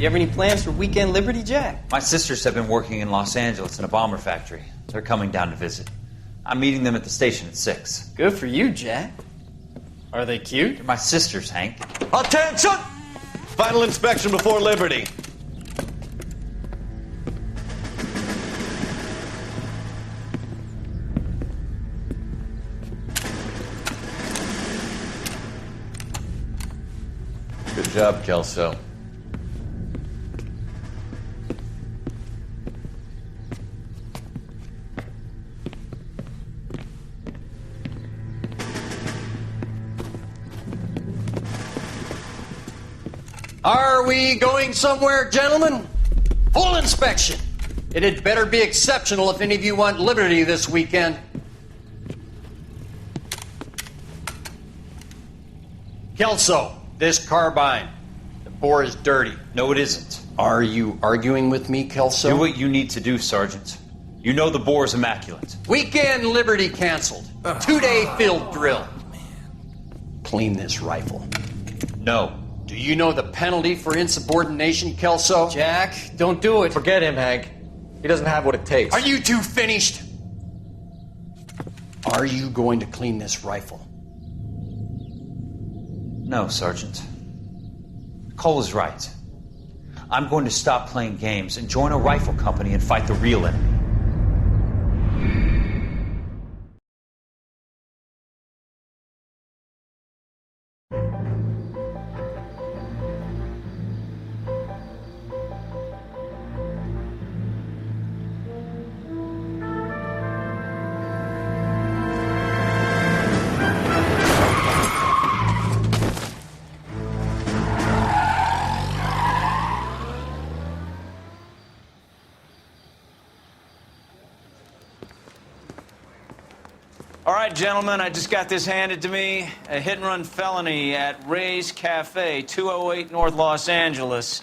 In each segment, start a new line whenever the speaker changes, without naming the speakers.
You have any plans for Weekend Liberty, Jack?
My sisters have been working in Los Angeles in a bomber factory. They're coming down to visit. I'm meeting them at the station at 6.
Good for you, Jack. Are they cute?
They're my sisters, Hank.
Attention! Final inspection before Liberty. Good job, Kelso.
Are we going somewhere, gentlemen? Full inspection. It had better be exceptional if any of you want liberty this weekend. Kelso, this carbine. The bore is dirty.
No, it isn't.
Are you arguing with me, Kelso?
Do what you need to do, Sergeant. You know the bore is immaculate.
Weekend liberty canceled. 2-day field drill. Clean this rifle.
No.
Do you know the penalty for insubordination, Kelso?
Jack, don't do it.
Forget him, Hank. He doesn't have what it takes.
Are you two finished? Are you going to clean this rifle?
No, Sergeant. Cole is right. I'm going to stop playing games and join a rifle company and fight the real enemy.
All right, gentlemen, I just got this handed to me. A hit-and-run felony at Ray's Cafe, 208 North Los Angeles.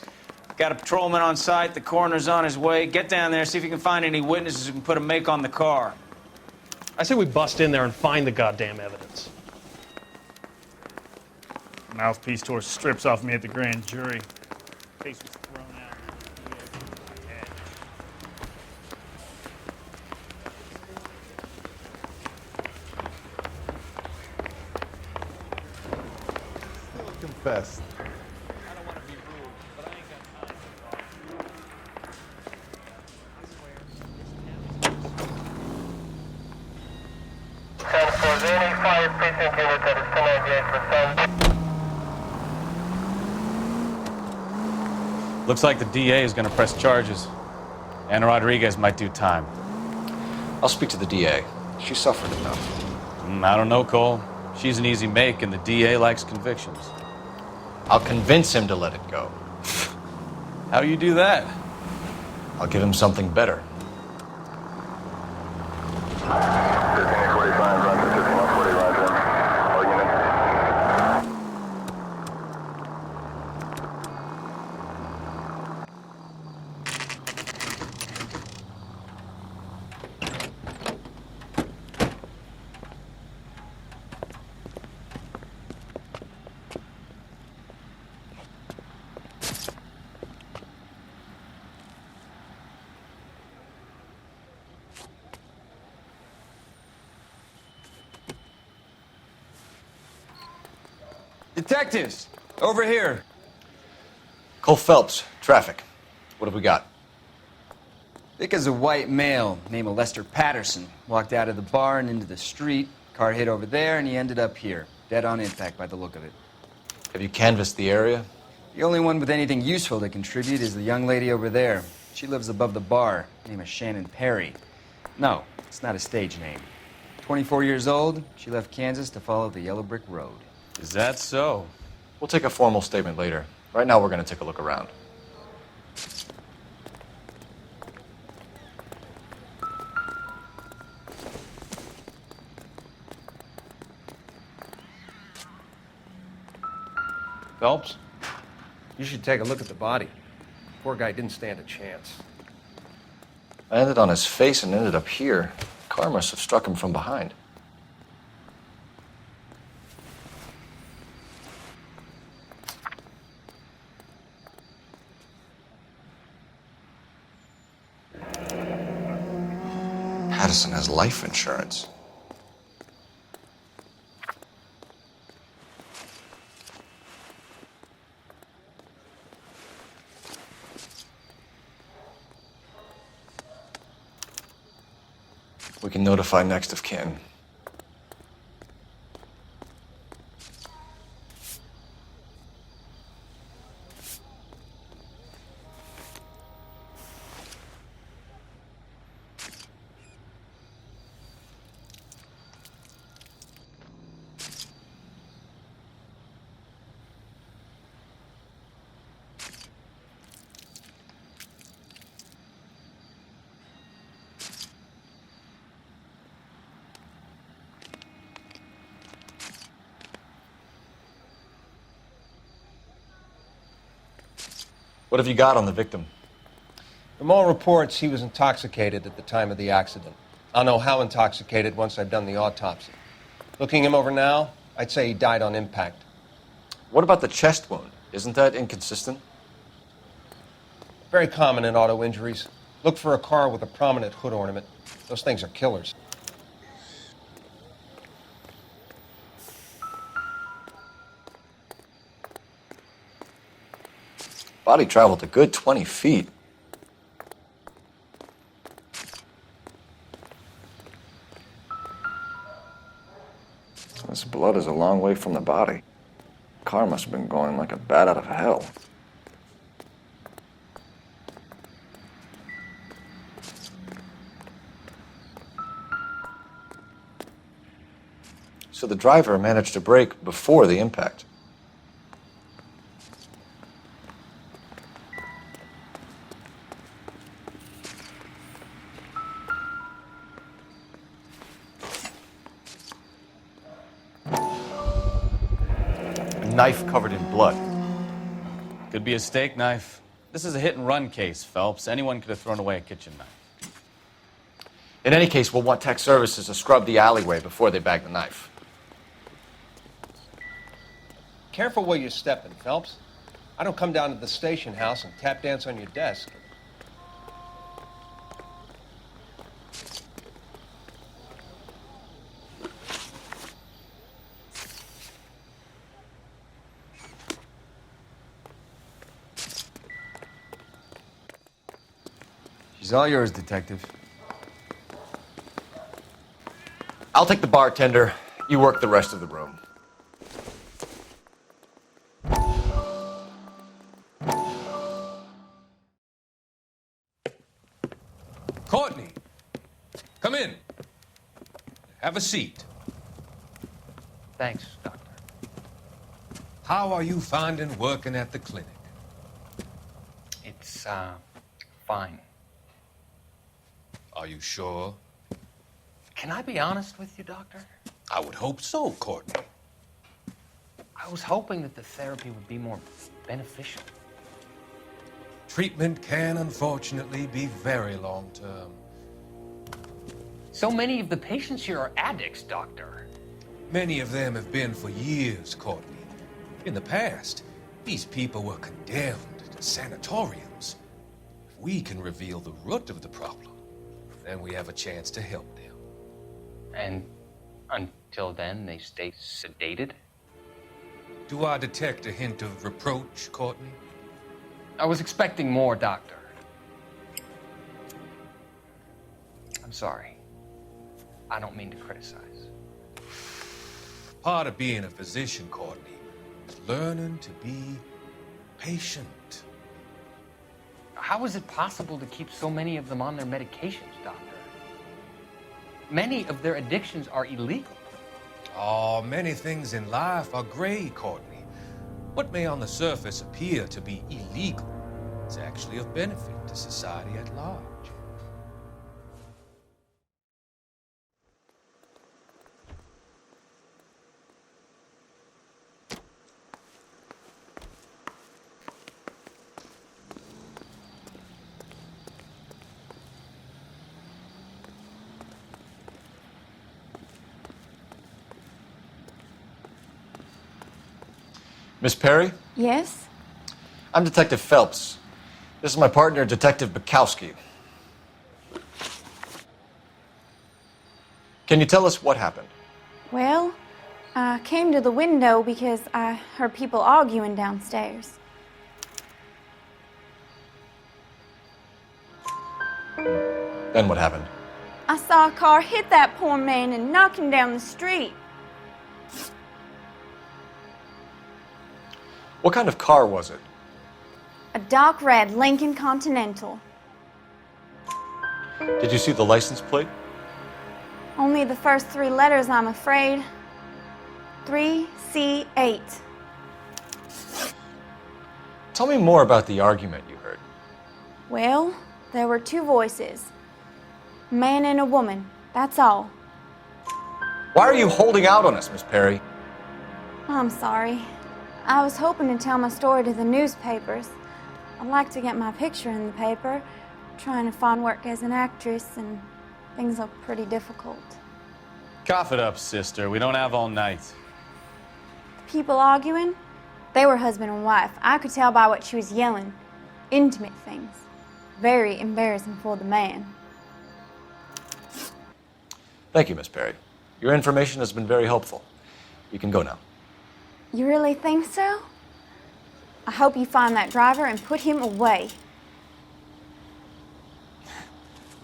Got a patrolman on site. The coroner's on his way. Get down there, see if you can find any witnesses who can put a make on the car.
I say we bust in there and find the goddamn evidence.
Mouthpiece tore strips off me at the grand jury. Case was thrown out.
Confessed.
I don't want to be rude, but I ain't got time for
Looks like the DA is going to press charges. Anna Rodriguez might do time.
I'll speak to the DA. She suffered enough.
I don't know, Cole. She's an easy make, and the DA likes convictions.
I'll convince him to let it go.
How you do that?
I'll give him something better.
Detectives, over here.
Cole Phelps, traffic. What have we got?
Thick as a white male, name of Lester Patterson. Walked out of the bar and into the street. Car hit over there, and he ended up here. Dead on impact by the look of it.
Have you canvassed the area?
The only one with anything useful to contribute is the young lady over there. She lives above the bar. Name is Shannon Perry. No, it's not a stage name. 24 years old, she left Kansas to follow the yellow brick road.
Is that so?
We'll take a formal statement later. Right now, we're going to take a look around.
Phelps, you should take a look at the body. Poor guy didn't stand a chance.
I landed on his face and ended up here. The car must have struck him from behind. Madison has life insurance. We can notify next of kin. What have you got on the victim?
From all reports, he was intoxicated at the time of the accident. I'll know how intoxicated once I've done the autopsy. Looking him over now, I'd say he died on impact.
What about the chest wound? Isn't that inconsistent?
Very common in auto injuries. Look for a car with a prominent hood ornament. Those things are killers.
Body traveled a good 20 feet. This blood is a long way from the body. Car must have been going like a bat out of hell. So the driver managed to brake before the impact. Knife covered in blood.
Could be a steak knife. This is a hit-and-run case, Phelps. Anyone could have thrown away a kitchen knife.
In any case, we'll want tech services to scrub the alleyway before they bag the knife.
Careful where you're stepping, Phelps. I don't come down to the station house and tap dance on your desk.
She's all yours, Detective.
I'll take the bartender. You work the rest of the room.
Courtney, come in. Have a seat.
Thanks, Doctor.
How are you finding working at the clinic?
It's, fine.
Are you sure?
Can I be honest with you, Doctor?
I would hope so, Courtney.
I was hoping that the therapy would be more beneficial.
Treatment can, unfortunately, be very long-term.
So many of the patients here are addicts, Doctor.
Many of them have been for years, Courtney. In the past, these people were condemned to sanatoriums. If we can reveal the root of the problem, then we have a chance to help them.
And until then, they stay sedated?
Do I detect a hint of reproach, Courtney?
I was expecting more, Doctor. I'm sorry. I don't mean to criticize.
Part of being a physician, Courtney, is learning to be patient.
How is it possible to keep so many of them on their medications, Doctor? Many of their addictions are illegal.
Oh, many things in life are gray, Courtney. What may on the surface appear to be illegal is actually of benefit to society at large.
Miss Perry?
Yes?
I'm Detective Phelps. This is my partner, Detective Bukowski. Can you tell us what happened?
Well, I came to the window because I heard people arguing downstairs.
Then what happened?
I saw a car hit that poor man and knock him down the street.
What kind of car was it?
A dark red Lincoln Continental.
Did you see the license plate?
Only the first 3 letters, I'm afraid. 3C8.
Tell me more about the argument you heard.
Well, there were 2 voices. A man and a woman, that's all.
Why are you holding out on us, Miss Perry?
I'm sorry. I was hoping to tell my story to the newspapers. I'd like to get my picture in the paper. Trying to find work as an actress, and things are pretty difficult.
Cough it up, sister. We don't have all night.
People arguing? They were husband and wife. I could tell by what she was yelling. Intimate things. Very embarrassing for the man.
Thank you, Miss Perry. Your information has been very helpful. You can go now.
You really think so? I hope you find that driver and put him away.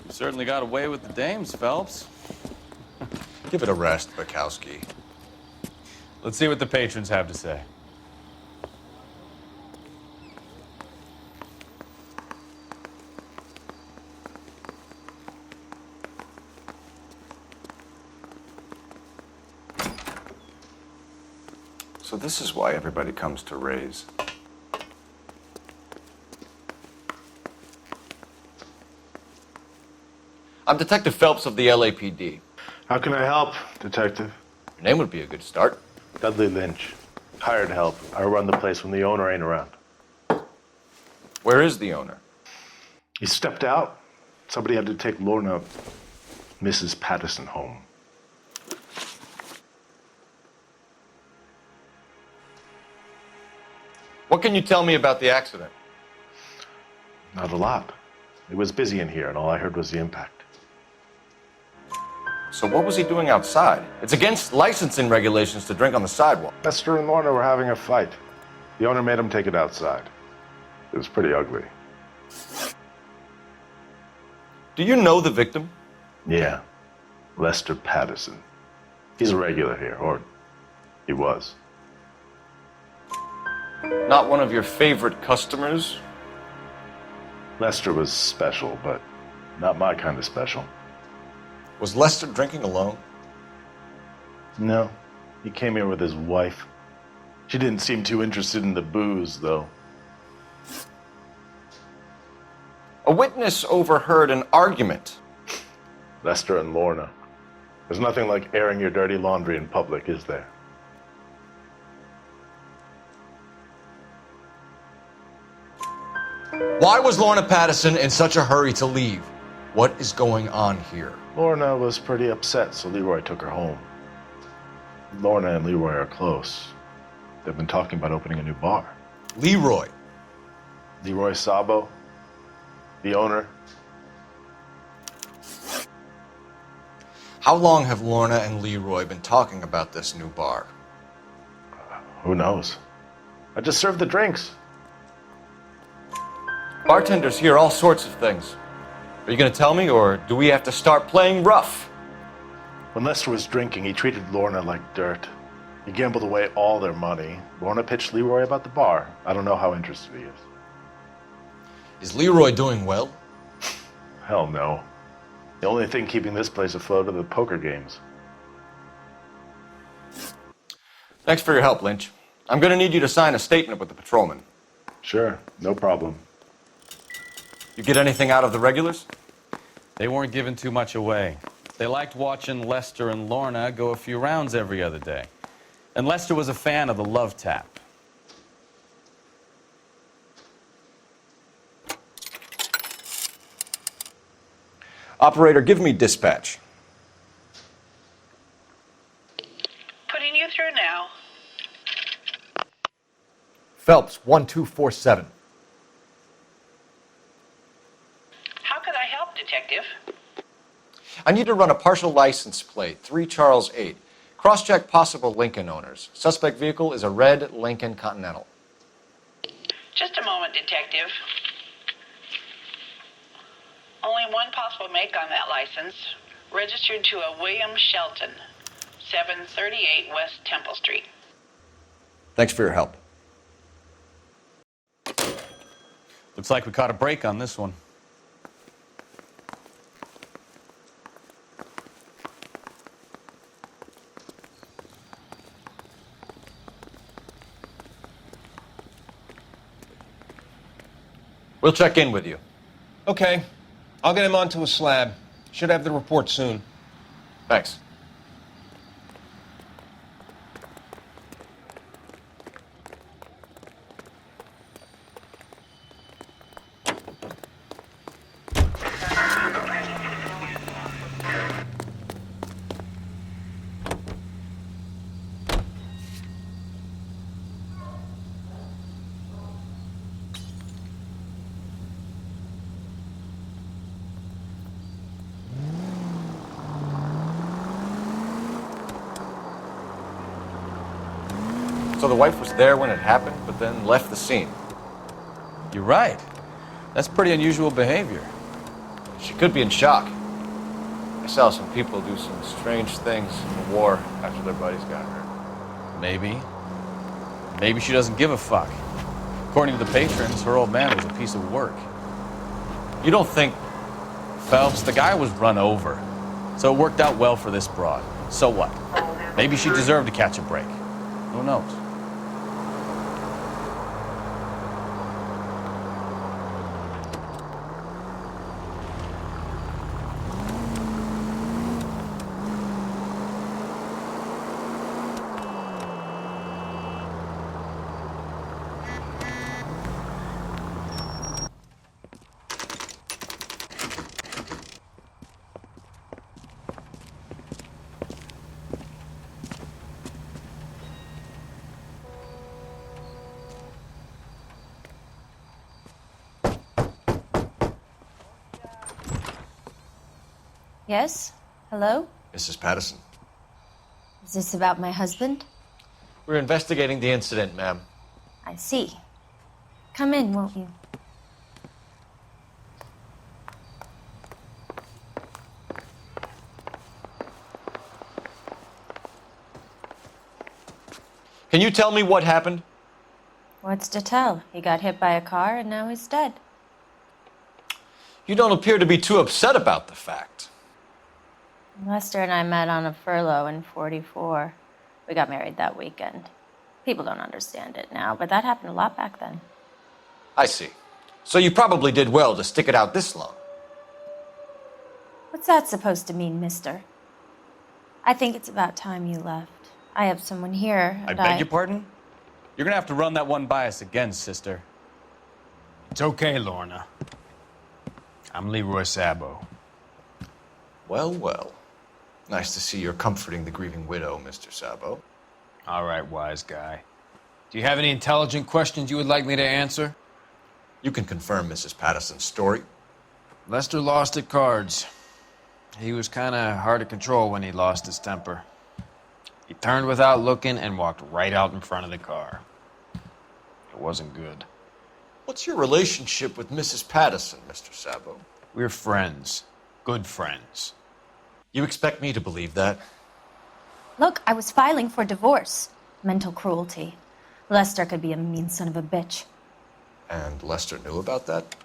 You certainly got away with the dames, Phelps.
Give it a rest, Bukowski.
Let's see what the patrons have to say.
So this is why everybody comes to Ray's. I'm Detective Phelps of the LAPD.
How can I help, Detective?
Your name would be a good start.
Dudley Lynch. Hired help. I run the place when the owner ain't around.
Where is the owner?
He stepped out. Somebody had to take Lorna, Mrs. Patterson, home.
What can you tell me about the accident?
Not a lot. It was busy in here, and all I heard was the impact.
So what was he doing outside? It's against licensing regulations to drink on the sidewalk.
Lester and Lorna were having a fight. The owner made him take it outside. It was pretty ugly.
Do you know the victim?
Yeah. Lester Patterson. He's a regular here, or he was.
Not one of your favorite customers?
Lester was special, but not my kind of special.
Was Lester drinking alone?
No. He came here with his wife. She didn't seem too interested in the booze, though.
A witness overheard an argument.
Lester and Lorna. There's nothing like airing your dirty laundry in public, is there?
Why was Lorna Patterson in such a hurry to leave? What is going on here?
Lorna was pretty upset, so Leroy took her home. Lorna and Leroy are close. They've been talking about opening a new bar.
Leroy?
Leroy Sabo, the owner.
How long have Lorna and Leroy been talking about this new bar?
Who knows? I just served the drinks.
Bartenders hear all sorts of things. Are you going to tell me, or do we have to start playing rough?
When Lester was drinking, he treated Lorna like dirt. He gambled away all their money. Lorna pitched Leroy about the bar. I don't know how interested he is.
Is Leroy doing well?
Hell no. The only thing keeping this place afloat are the poker games.
Thanks for your help, Lynch. I'm going to need you to sign a statement with the patrolman.
Sure, no problem.
You get anything out of the regulars?
They weren't giving too much away. They liked watching Lester and Lorna go a few rounds every other day. And Lester was a fan of the love tap.
Operator, give me dispatch.
Putting you through now.
Phelps, 1247.
How could I help, Detective?
I need to run a partial license plate, 3 Charles 8. Cross-check possible Lincoln owners. Suspect vehicle is a red Lincoln Continental.
Just a moment, Detective. Only one possible make on that license. Registered to a William Shelton, 738 West Temple Street.
Thanks for your help.
Looks like we caught a break on this one.
We'll check in with you.
Okay. I'll get him onto a slab. Should have the report soon.
Thanks. So the wife was there when it happened, but then left the scene.
You're right. That's pretty unusual behavior.
She could be in shock. I saw some people do some strange things in the war after their buddies got hurt.
Maybe. Maybe she doesn't give a fuck. According to the patrons, her old man was a piece of work.
You don't think...
Phelps, the guy was run over. So it worked out well for this broad. So what? Maybe she deserved to catch a break. Who knows?
Yes? Hello?
Mrs. Patterson.
Is this about my husband?
We're investigating the incident, ma'am.
I see. Come in, won't you?
Can you tell me what happened?
What's to tell? He got hit by a car and now he's dead.
You don't appear to be too upset about the fact.
Lester and I met on a furlough in '44. We got married that weekend. People don't understand it now, but that happened a lot back then.
I see. So you probably did well to stick it out this long.
What's that supposed to mean, mister? I think it's about time you left. I have someone here.
I beg your pardon? You're gonna have to run that one by us again, sister.
It's okay, Lorna. I'm Leroy Sabo.
Well, well. Nice to see you're comforting the grieving widow, Mr. Sabo.
All right, wise guy. Do you have any intelligent questions you would like me to answer?
You can confirm Mrs. Patterson's story.
Lester lost at cards. He was kind of hard to control when he lost his temper. He turned without looking and walked right out in front of the car. It wasn't good.
What's your relationship with Mrs. Patterson, Mr. Sabo?
We're friends. Good friends.
You expect me to believe that?
Look, I was filing for divorce. Mental cruelty. Lester could be a mean son of a bitch.
And Lester knew about that?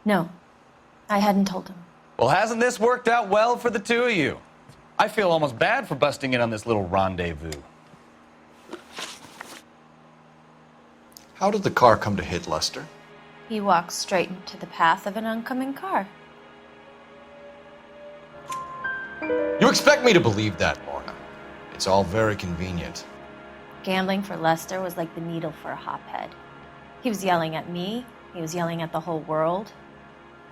No, I hadn't told him.
Well, hasn't this worked out well for the two of you? I feel almost bad for busting in on this little rendezvous.
How did the car come to hit Lester?
He walked straight into the path of an oncoming car.
You expect me to believe that, Lorna? It's all very convenient.
Gambling for Lester was like the needle for a hophead. He was yelling at me. He was yelling at the whole world.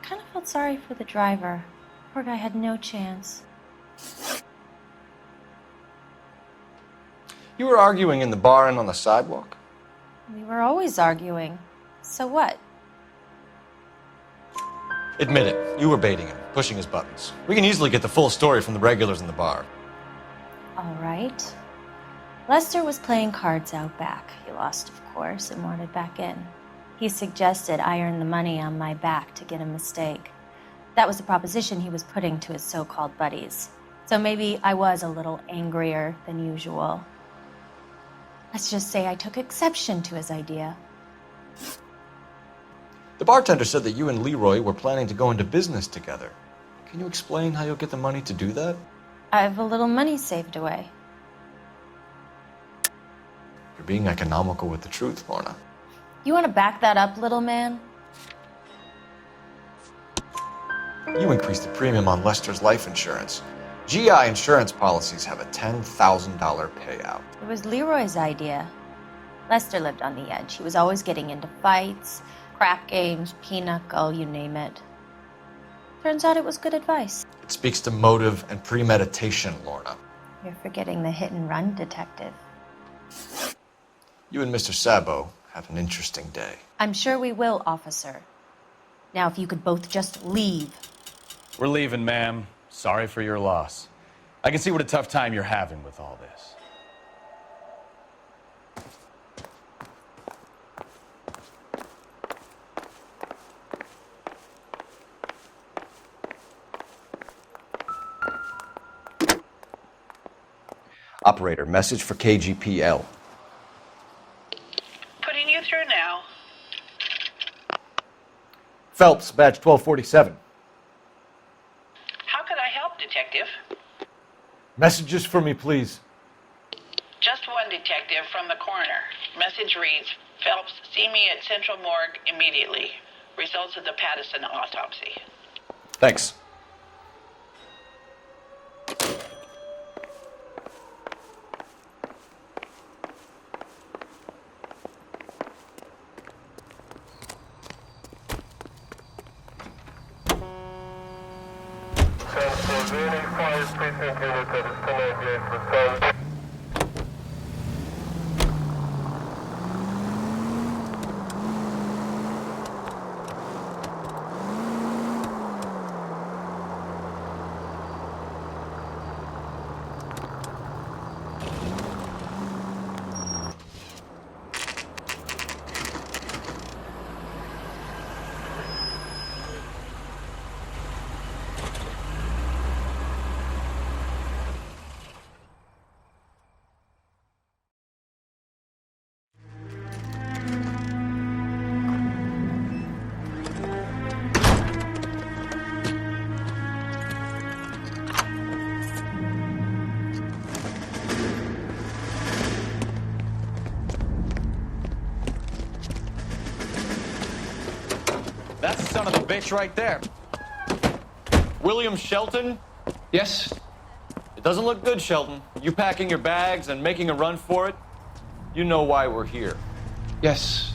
I kind of felt sorry for the driver. Poor guy had no chance.
You were arguing in the bar and on the sidewalk?
We were always arguing. So what?
Admit it, you were baiting him.
pushing his buttons. We can easily get the full story from the regulars in the bar.
All right. Lester was playing cards out back. He lost, of course, and wanted back in. He suggested I earn the money on my back to get a mistake. That was the proposition he was putting to his so-called buddies. So maybe I was a little angrier than usual. Let's just say I took exception to his idea.
The bartender said that you and Leroy were planning to go into business together. Can you explain how you'll get the money to do that?
I have a little money saved away.
You're being economical with the truth, Lorna.
You want to back that up, little man?
You increased the premium on Lester's life insurance. GI insurance policies have a $10,000 payout.
It was Leroy's idea. Lester lived on the edge. He was always getting into fights, crap games, pinochle, you name it. Turns out it was good advice.
It speaks to motive and premeditation, Lorna.
You're forgetting the hit-and-run detective.
You and Mr. Sabo have an interesting day.
I'm sure we will, officer. Now, if you could both just leave.
We're leaving, ma'am. Sorry for your loss. I can see what a tough time you're having with all this.
Operator, message for KGPL.
Putting you through now.
Phelps, badge 1247.
How could I help, Detective?
Messages for me, please.
Just one detective from the coroner. Message reads, Phelps, see me at Central Morgue immediately. Results of the Pattison autopsy.
Thanks.
That's the son of a bitch right there.
William Shelton?
Yes?
It doesn't look good, Shelton. You packing your bags and making a run for it? You know why we're here.
Yes.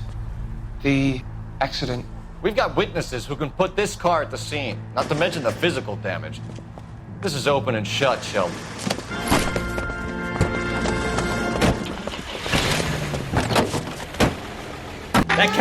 The accident.
We've got witnesses who can put this car at the scene, not to mention the physical damage. This is open and shut, Shelton.
That